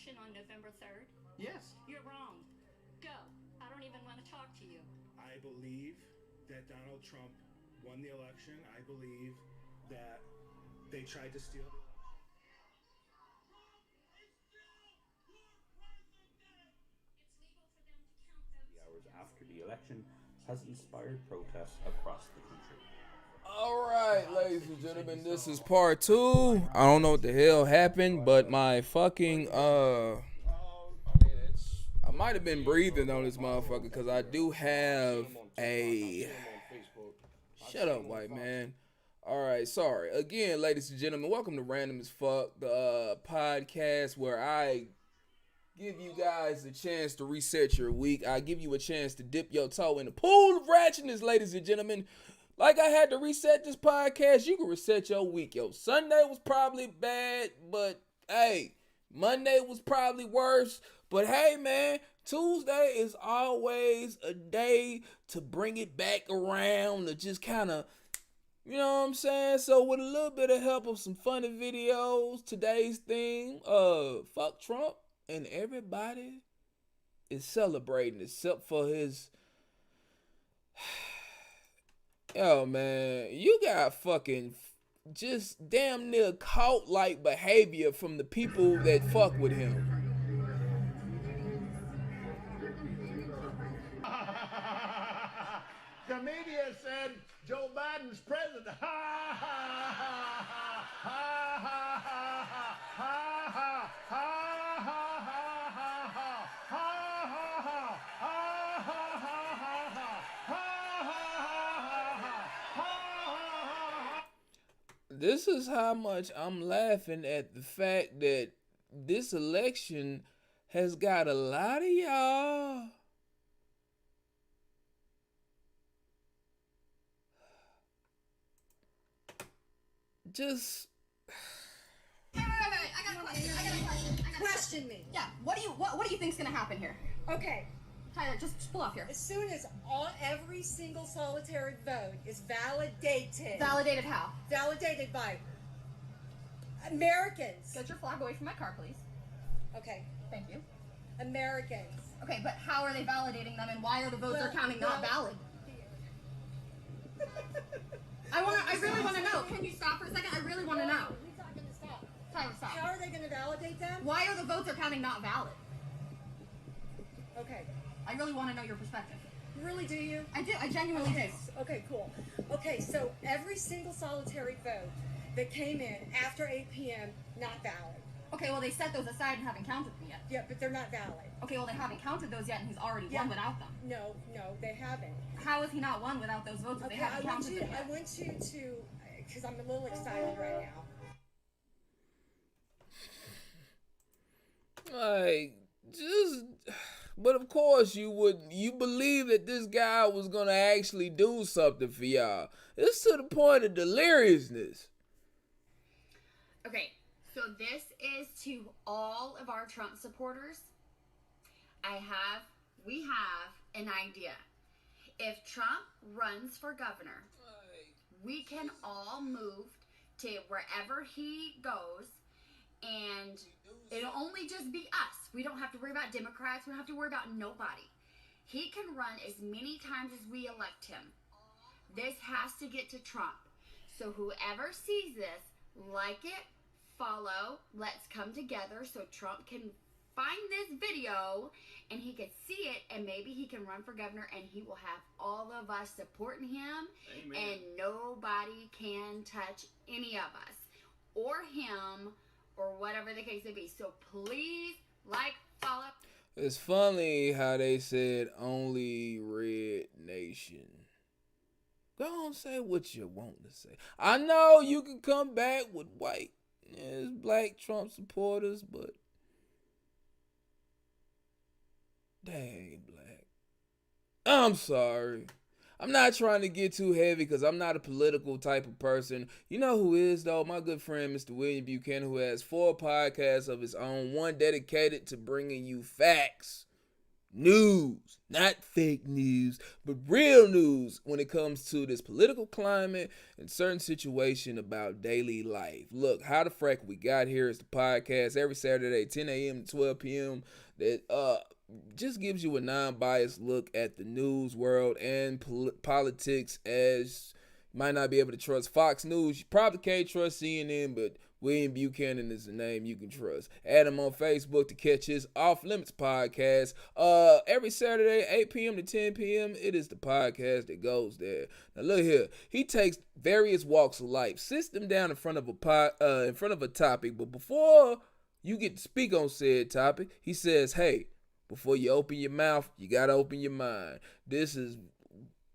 election on November 3rd? Yes. You're wrong. Go. I don't even want to talk to you. I believe that Donald Trump won the election. I believe that they tried to steal the election. Hours after the election has inspired protests across the country. Alright, ladies and gentlemen, this is part 2. I don't know what the hell happened, but my fucking, I might have been breathing on this motherfucker, because I do have a... Shut up, white man. Alright, sorry. Again, ladies and gentlemen, welcome to Random as Fuck, the podcast where I give you guys a chance to reset your week. I give you a chance to dip your toe in the pool of ratchetness, ladies and gentlemen. Like I had to reset this podcast, you can reset your week. Yo, Sunday was probably bad, but hey, Monday was probably worse. But hey, man, Tuesday is always a day to bring it back around, to just kind of, you know what I'm saying? So with a little bit of help of some funny videos, today's theme, fuck Trump, and everybody is celebrating except for his... Yo, man, you got fucking just damn near cult-like behavior from the people that fuck with him. The media said Joe Biden's president. Ha ha ha ha ha ha ha ha ha ha. This is how much I'm laughing at the fact that this election has got a lot of y'all just... Wait, I got a question. Question me. Yeah, what do you think's gonna happen here? Okay, Tyler, just pull off here. as soon as every single solitary vote is validated. Validated how? Validated by Americans. Get your flag away from my car, please. Okay, Thank you. Americans. Okay, but how are they validating them, and why are the votes they're counting not valid? I really want to know. Can you stop for a second? I really want to know. We're not going to stop. Tyler, stop. How are they going to validate them? Why are the votes they're counting not valid? Okay, I really want to know your perspective. really, do you? I do. I genuinely do. Okay, cool. Okay, so every single solitary vote that came in after 8 p.m., not valid. Okay, well, they set those aside and haven't counted them yet. Yeah, but they're not valid. Okay, well, they haven't counted those yet, and he's already Yeah. won without them. No, they haven't. How is he not won without those votes if Okay, they haven't counted them I yet? want you to, because I'm a little excited right now. Like, just... But of course you believe that this guy was gonna actually do something for y'all. It's to the point of deliriousness. Okay, so this is to all of our Trump supporters. We have an idea. If Trump runs for governor, we can all move to wherever he goes, and it'll only just be us. We don't have to worry about Democrats. We don't have to worry about nobody. He can run as many times as we elect him. This has to get to Trump. So whoever sees this, like it, follow, let's come together so Trump can find this video and he can see it, and maybe he can run for governor, and he will have all of us supporting him. Amen. And nobody can touch any of us or him or whatever the case may be. So please, like, follow. It's funny how they said only Red Nation. Go on, say what you want to say. I know you can come back with white, black Trump supporters, but they ain't black. I'm sorry. I'm not trying to get too heavy because I'm not a political type of person. You know who is, though? My good friend, Mr. William Buchanan, who has 4 podcasts of his own. One dedicated to bringing you facts, news, Not fake news, but real news when it comes to this political climate and certain situation about daily life. Look, How the Frack We Got Here is the podcast every Saturday, 10 a.m. to 12 p.m. that just gives you a non-biased look at the news world and politics, as you might not be able to trust Fox News. You probably can't trust CNN, but William Buchanan is the name you can trust. Add him on Facebook to catch his Off Limits podcast. Every Saturday, 8 p.m. to 10 p.m., it is the podcast that goes there. Now look here. He takes various walks of life, sits them down in front of a topic, but before you get to speak on said topic, he says, hey, before you open your mouth, you gotta open your mind. This is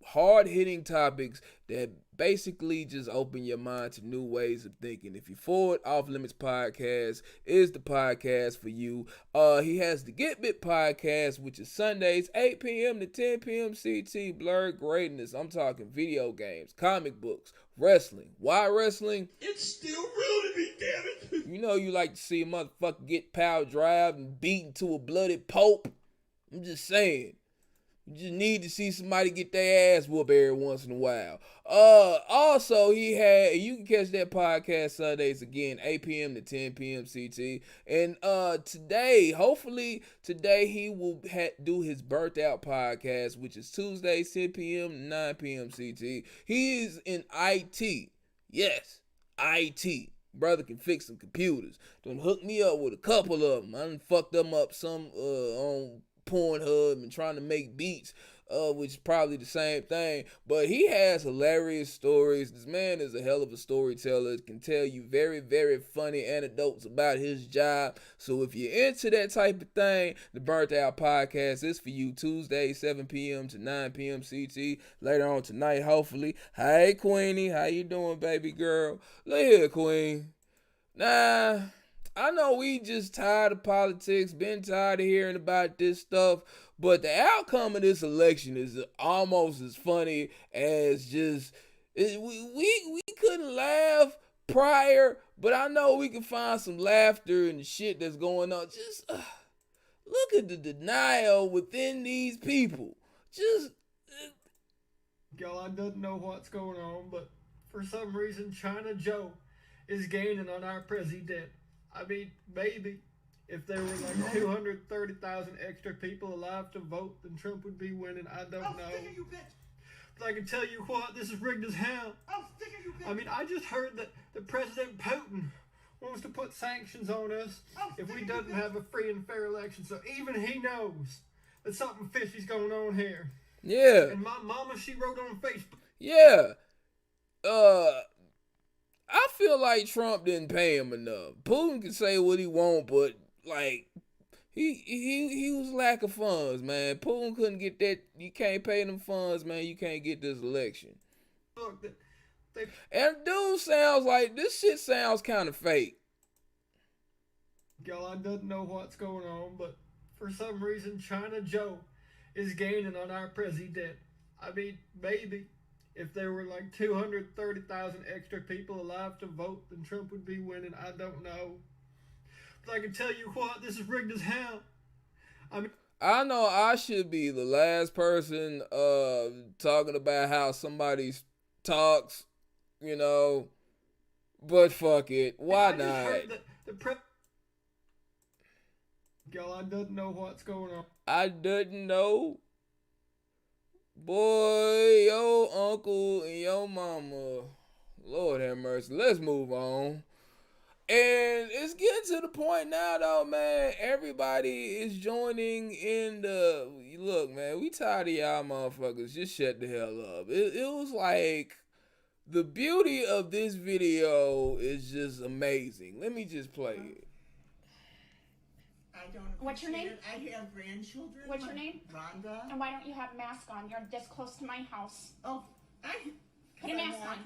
hard-hitting topics that basically just open your mind to new ways of thinking. If you're for it, Off Limits Podcast is the podcast for you. He has the Get Bit Podcast, which is Sundays, 8 p.m. to 10 p.m. CT. Blurred Greatness. I'm talking video games, comic books, wrestling. Why wrestling? It's still real to me, damn it. You know you like to see a motherfucker get power drive and beaten to a bloody pulp. I'm just saying. You just need to see somebody get their ass whooped every once in a while. Also, you can catch that podcast Sundays again, 8 p.m. to 10 p.m. CT. And hopefully today he will do his Birth Out podcast, which is Tuesday, 10 p.m. to 9 p.m. CT. He is in IT. Yes, IT. Brother can fix some computers. Done hook me up with a couple of them. I done fucked them up some on Pornhub and trying to make beats, which is probably the same thing. But he has hilarious stories. This man is a hell of a storyteller. Can tell you very, very funny anecdotes about his job. So if you're into that type of thing, the Burnt Out Podcast is for you. Tuesday, 7 p.m. to 9 p.m. CT. Later on tonight, hopefully. Hey, Queenie. How you doing, baby girl? Look here, Queen. Nah, I know we just tired of politics, been tired of hearing about this stuff, but the outcome of this election is almost as funny as just, we couldn't laugh prior, but I know we can find some laughter in the shit that's going on. Just look at the denial within these people. Just, God doesn't know what's going on, but for some reason China Joe is gaining on our president. I mean, maybe if there were like 230,000 extra people alive to vote, then Trump would be winning. I don't know. But I can tell you what, this is rigged as hell. I mean, I just heard that President Putin wants to put sanctions on us if we don't have a free and fair election. So even he knows that something fishy's going on here. Yeah. And my mama, she wrote on Facebook. Yeah. I feel like Trump didn't pay him enough. Putin can say what he want, but like he was lack of funds, man. Putin couldn't get that. You can't pay them funds, man. You can't get this election. Look, and dude sounds like this shit sounds kind of fake. God doesn't know what's going on, but for some reason China Joe is gaining on our president. I mean, maybe if there were like 230,000 extra people alive to vote, then Trump would be winning. I don't know. But I can tell you what, this is rigged as hell. I know I should be the last person talking about how somebody talks, you know, but fuck it. Why not? God doesn't know what's going on. I didn't know. Boy, your uncle and your mama, Lord have mercy. Let's move on. And it's getting to the point now, though, man. Everybody is joining in the... Look, man, we tired of y'all motherfuckers. Just shut the hell up. It was like... The beauty of this video is just amazing. Let me just play it. I don't What's your name? I have grandchildren. What's your name? Rhonda. And why don't you have a mask on? You're this close to my house. Oh, Put a mask on.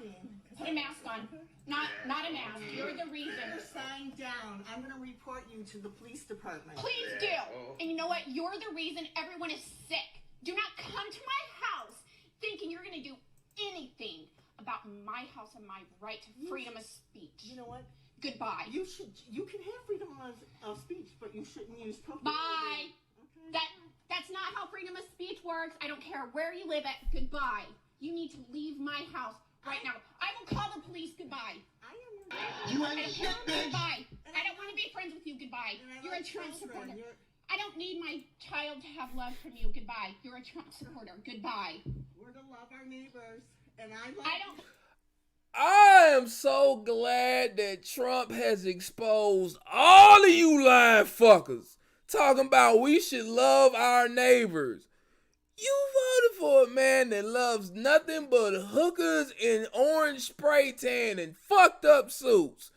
Put a mask on. Not a mask. You're the reason. Put a sign down. I'm going to report you to the police department. Please do. And you know what? You're the reason everyone is sick. Do not come to my house thinking you're going to do anything about my house and my right to freedom of speech. You know what? Goodbye. You can have freedom of speech, but you shouldn't use profanity. Bye. Okay. That's not how freedom of speech works. works. I don't care where you live at. Goodbye. You need to leave my house right now. I will call the police. Goodbye. I don't care. Goodbye. I don't want to be friends with you. Goodbye. You're a Trump supporter. I don't need my child to have love from you. Goodbye. You're a Trump supporter. Goodbye. We're to love our neighbors, and I am so glad that Trump has exposed all of you lying fuckers talking about we should love our neighbors. You voted for a man that loves nothing but hookers in orange spray tan and fucked up suits.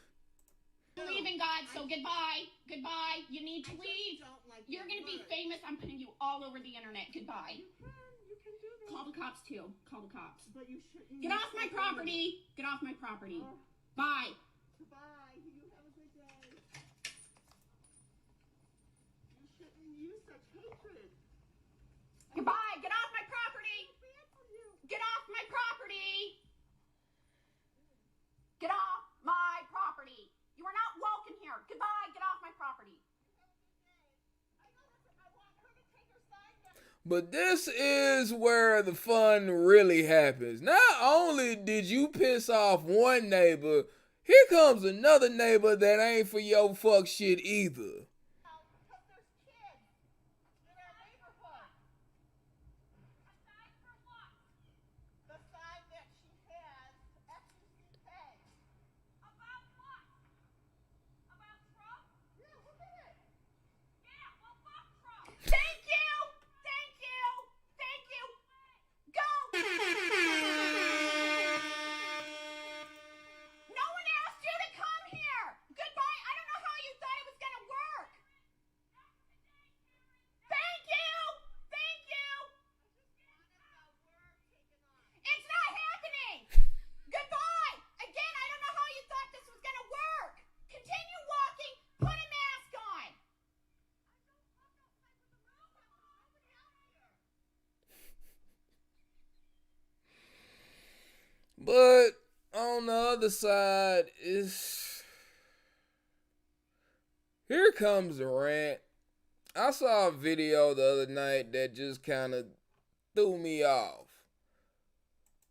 Believe in God, so goodbye. Goodbye. You need to leave. You're going to be famous. I'm putting you all over the internet. Goodbye. You can do that. Call the cops, too. Call the cops. But you shouldn't. Get off my property. Get off my property. Bye. Goodbye. You have a good day. You shouldn't use such hatred. Goodbye. Get off my property. Get off my property. Get off my property. You are not welcome here. Goodbye. Get off my property. But this is where the fun really happens. Not only did you piss off one neighbor, here comes another neighbor that ain't for your fuck shit either. But on the other side is here comes the rant. I saw a video the other night that just kind of threw me off.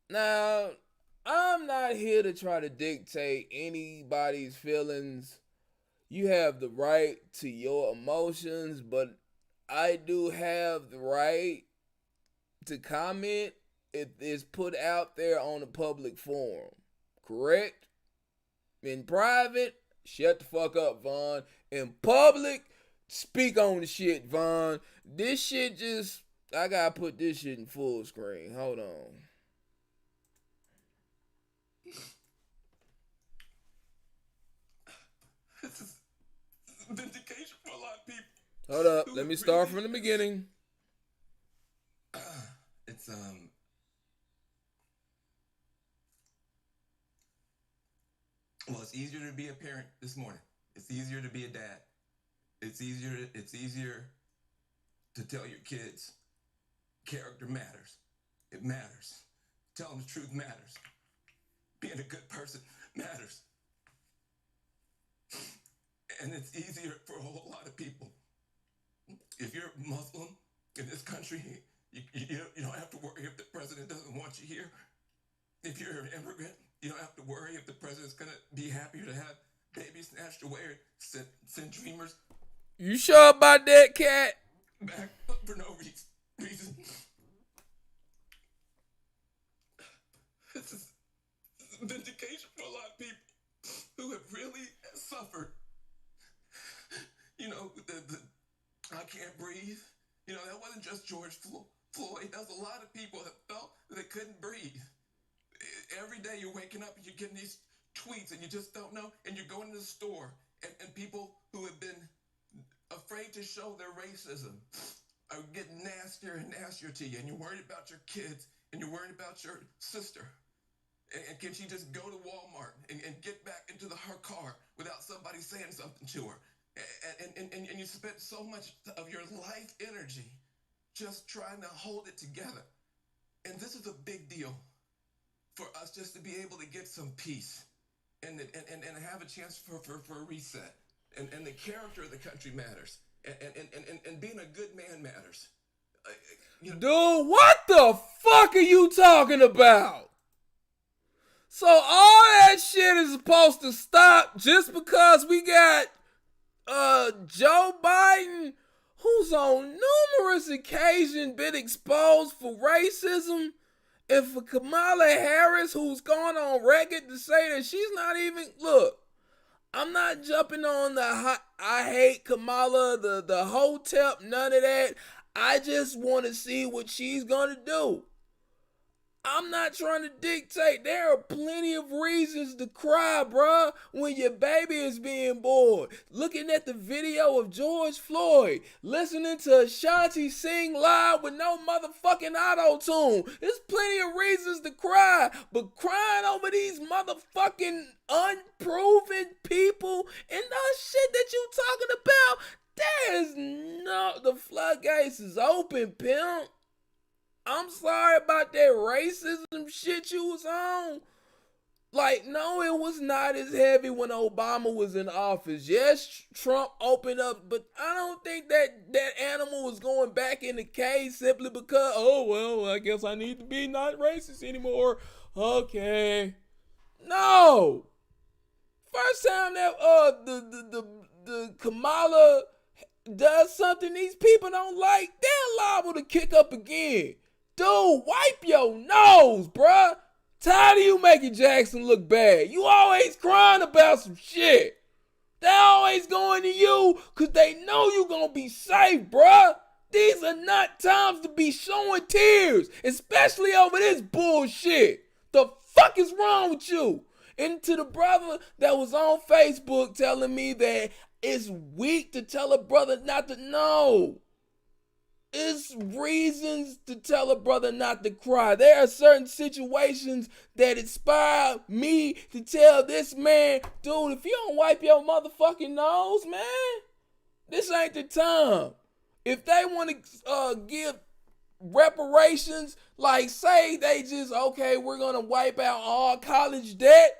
Now, I'm not here to try to dictate anybody's feelings. You have the right to your emotions, but I do have the right to comment if it's put out there on a public forum. Correct? In private, shut the fuck up, Vaughn. In public, speak on the shit, Vaughn. This shit just, I gotta put this shit in full screen. Hold on. This is vindication for a lot of people. Hold up, let me start from the beginning. Well, it's easier to be a parent this morning. It's easier to be a dad. It's easier to tell your kids character matters. It matters. Tell them the truth matters. Being a good person matters. And it's easier for a whole lot of people. If you're Muslim in this country, you don't have to worry if the president doesn't want you here. If you're an immigrant, you don't have to worry if the president's going to be happier to have babies snatched away or send dreamers. You sure about that, cat? Back for no reason. This is vindication for a lot of people who have really suffered. You know, the I can't breathe. You know, that wasn't just George Floyd. That was a lot of people that felt that they couldn't breathe. Every day you're waking up and you're getting these tweets and you just don't know, and you're going to the store and people who have been afraid to show their racism are getting nastier and nastier to you, and you're worried about your kids and you're worried about your sister. And can she just go to Walmart and get back into her car without somebody saying something to her? And you spent so much of your life energy just trying to hold it together. And this is a big deal for us just to be able to get some peace and have a chance for a reset. And the character of the country matters. And being a good man matters. Dude, what the fuck are you talking about? So all that shit is supposed to stop just because we got Joe Biden, who's on numerous occasions been exposed for racism, and for Kamala Harris, who's gone on record to say that she's not even, look, I'm not jumping on the I hate Kamala, the hotep, none of that. I just want to see what she's gonna do. I'm not trying to dictate. There are plenty of reasons to cry, bruh, when your baby is being born. Looking at the video of George Floyd, listening to Ashanti sing live with no motherfucking auto-tune. There's plenty of reasons to cry, but crying over these motherfucking unproven people and that shit that you talking about, there's no, the floodgates is open, pimp. I'm sorry about that racism shit you was on. Like, no, it was not as heavy when Obama was in office. Yes, Trump opened up, but I don't think that animal was going back in the cage simply because, oh, well, I guess I need to be not racist anymore. Okay. No. First time that the Kamala does something these people don't like, they're liable to kick up again. Dude, wipe your nose, bruh. Tired of you making Jackson look bad. You always crying about some shit. They always going to you because they know you gonna be safe, bruh. These are not times to be showing tears, especially over this bullshit. The fuck is wrong with you? And to the brother that was on Facebook telling me that it's weak to tell a brother not to know. It's reasons to tell a brother not to cry. There are certain situations that inspire me to tell this man, dude, if you don't wipe your motherfucking nose, man, this ain't the time. If they want to give reparations, like say they just, okay, we're going to wipe out all college debt,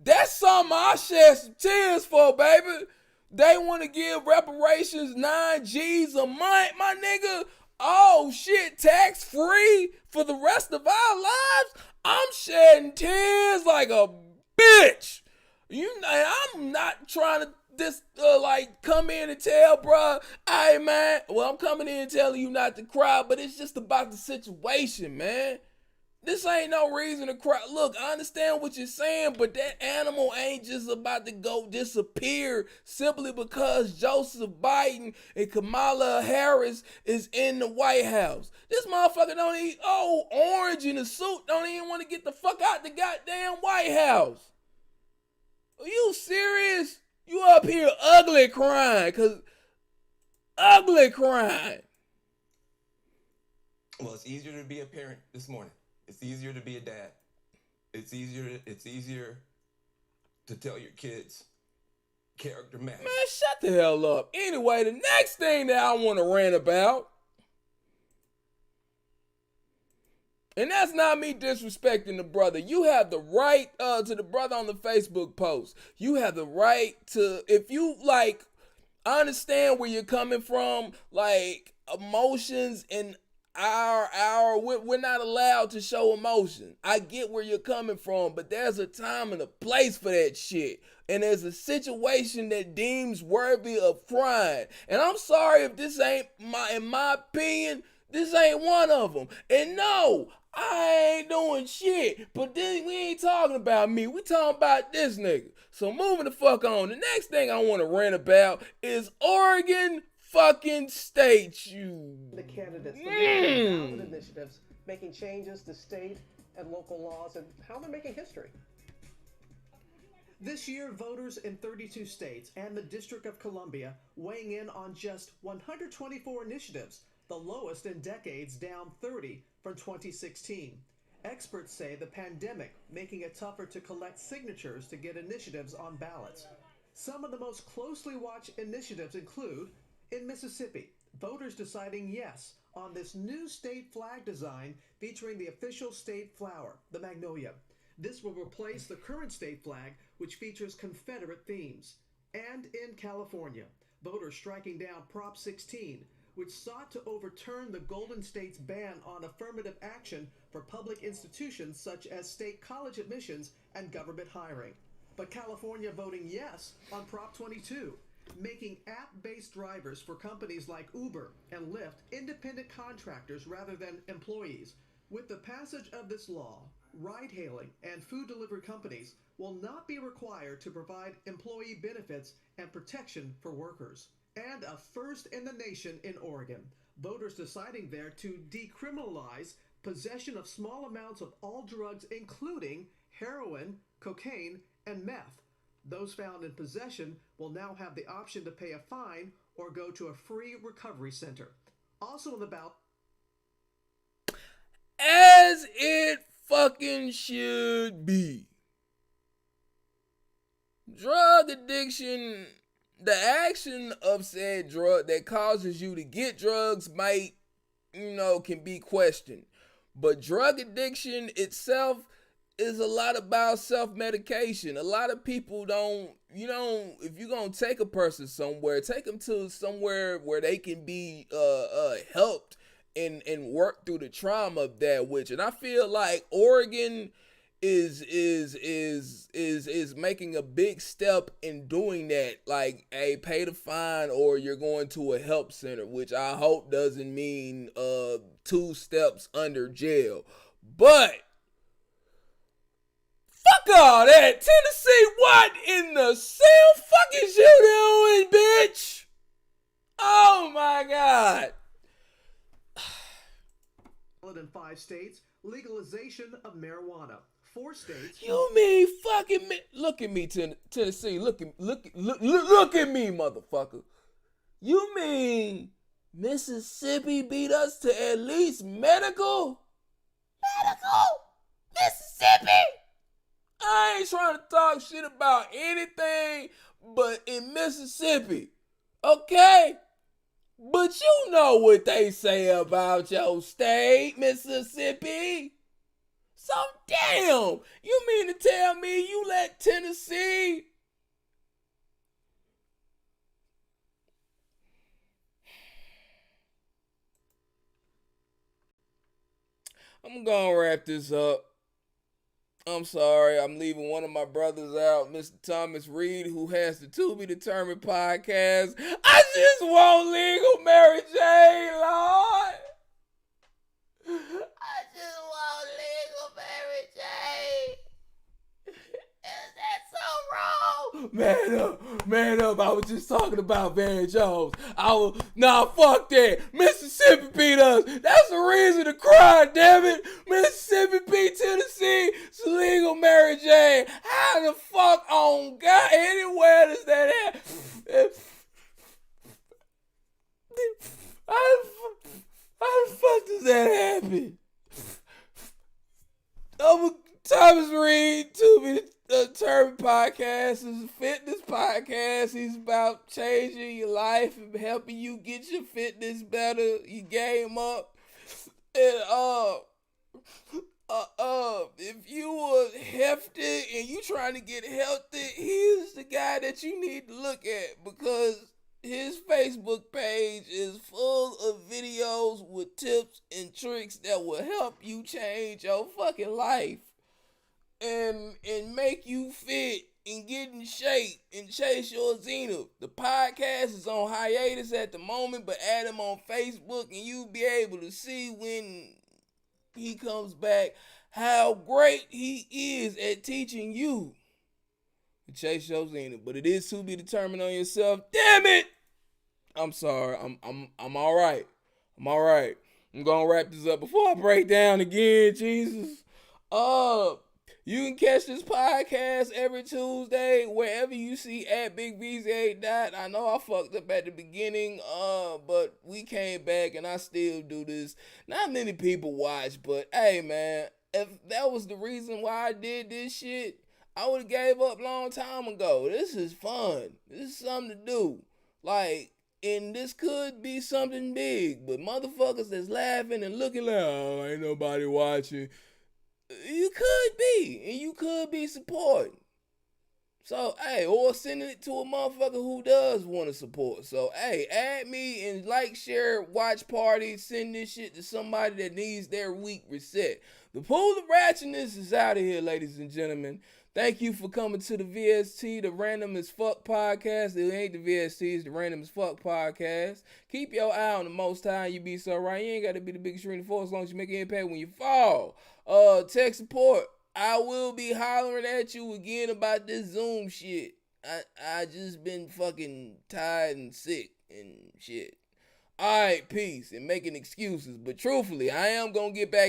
that's something I shed some tears for, baby. They want to give reparations 9 G's a month, my nigga. Oh shit, tax free for the rest of our lives. I'm shedding tears like a bitch. You know, I'm not trying to like come in and tell bruh, hey man, well I'm coming in and telling you not to cry, but it's just about the situation, man. This ain't no reason to cry. Look, I understand what you're saying, but that animal ain't just about to go disappear simply because Joseph Biden and Kamala Harris is in the White House. This motherfucker don't even, orange in a suit, don't even want to get the fuck out the goddamn White House. Are you serious? You up here ugly crying, ugly crying. Well, it's easier to be a parent this morning. It's easier to be a dad. It's easier to tell your kids character matters. Man, shut the hell up. Anyway, the next thing that I want to rant about, and that's not me disrespecting the brother. You have the right to the brother on the Facebook post. You have the right to, if you like, I understand where you're coming from, like emotions and we're not allowed to show emotion. I get where you're coming from, but there's a time and a place for that shit. And there's a situation that deems worthy of crying. And I'm sorry if this ain't in my opinion, this ain't one of them. And no, I ain't doing shit. But then we ain't talking about me. We talking about this nigga. So moving the fuck on. The next thing I want to rant about is Oregon fucking state. The candidates, the ballot initiatives, making changes to state and local laws and how they're making history. This year, voters in 32 states and the District of Columbia weighing in on just 124 initiatives, the lowest in decades, down 30 from 2016. Experts say the pandemic making it tougher to collect signatures to get initiatives on ballots. Some of the most closely watched initiatives include in Mississippi, voters deciding yes on this new state flag design featuring the official state flower, the magnolia. This will replace the current state flag, which features Confederate themes. And in California, voters striking down Prop 16, which sought to overturn the Golden State's ban on affirmative action for public institutions such as state college admissions and government hiring. But California voting yes on Prop 22, making app-based drivers for companies like Uber and Lyft independent contractors rather than employees. With the passage of this law, ride-hailing and food delivery companies will not be required to provide employee benefits and protection for workers. And a first in the nation in Oregon, voters deciding there to decriminalize possession of small amounts of all drugs, including heroin, cocaine, and meth. Those found in possession will now have the option to pay a fine or go to a free recovery center. Also in the ballot, as it fucking should be. Drug addiction, the action of said drug that causes you to get drugs might, can be questioned. But drug addiction itself is a lot about self-medication. A lot of people don't, if you're going to take a person somewhere, take them to somewhere where they can be helped and work through the trauma of that, and I feel like Oregon is making a big step in doing that, like pay the fine or you're going to a help center, which I hope doesn't mean 2 steps under jail. But fuck all that. Tennessee, what in the cell fuck is you doing, bitch? Oh my God. in 5 states, legalization of marijuana. 4 states. You mean fucking me? Look at me, Tennessee. Look at me, motherfucker. You mean Mississippi beat us to at least medical? Mississippi. I ain't trying to talk shit about anything but in Mississippi, okay? But you know what they say about your state, Mississippi. So damn, you mean to tell me you let Tennessee? I'm gonna wrap this up. I'm sorry, I'm leaving one of my brothers out, Mr. Thomas Reed, who has the To Be Determined podcast. I just want legal Mary J, Lord. I just want legal Mary J. Is that so wrong? Man up. I was just talking about Van Jones. Fuck that. Mississippi beat us. That's a reason to cry, damn it. Mississippi beat Tennessee. It's legal Mary J. How the fuck on God anywhere does that happen? How the fuck does that happen? Thomas Reed, To Be Determined podcast, is a fitness podcast. He's about changing your life and helping you get your fitness better, your game up. And if you are hefty and you trying to get healthy, he's the guy that you need to look at, because his Facebook page is full of videos with tips and tricks that will help you change your fucking life and make you fit and get in shape and chase your zenith. The podcast is on hiatus at the moment, but add him on Facebook and you'll be able to see when he comes back how great he is at teaching you to chase your zenith. But it is to be determined on yourself. Damn it! I'm sorry. I'm all right. I'm gonna wrap this up before I break down again. Jesus. You can catch this podcast every Tuesday wherever you see at Big BZ. I know I fucked up at the beginning, but we came back and I still do this. Not many people watch, but hey, man, if that was the reason why I did this shit, I would have gave up a long time ago. This is fun. This is something to do. And this could be something big, but motherfuckers that's laughing and looking like, oh, ain't nobody watching. You could be, and you could be supporting. So, hey, or sending it to a motherfucker who does want to support. So, hey, add me and like, share, watch parties, send this shit to somebody that needs their week reset. The pool of ratchetness is out of here, ladies and gentlemen. Thank you for coming to the VST, the Random as Fuck podcast. It ain't the VST, it's the Random as Fuck podcast. Keep your eye on the Most High and you be so right. You ain't got to be the biggest shooting force as long as you make an impact when you fall. Tech support. I will be hollering at you again about this Zoom shit. I just been fucking tired and sick and shit. Alright, peace, and making excuses. But truthfully, I am gonna get back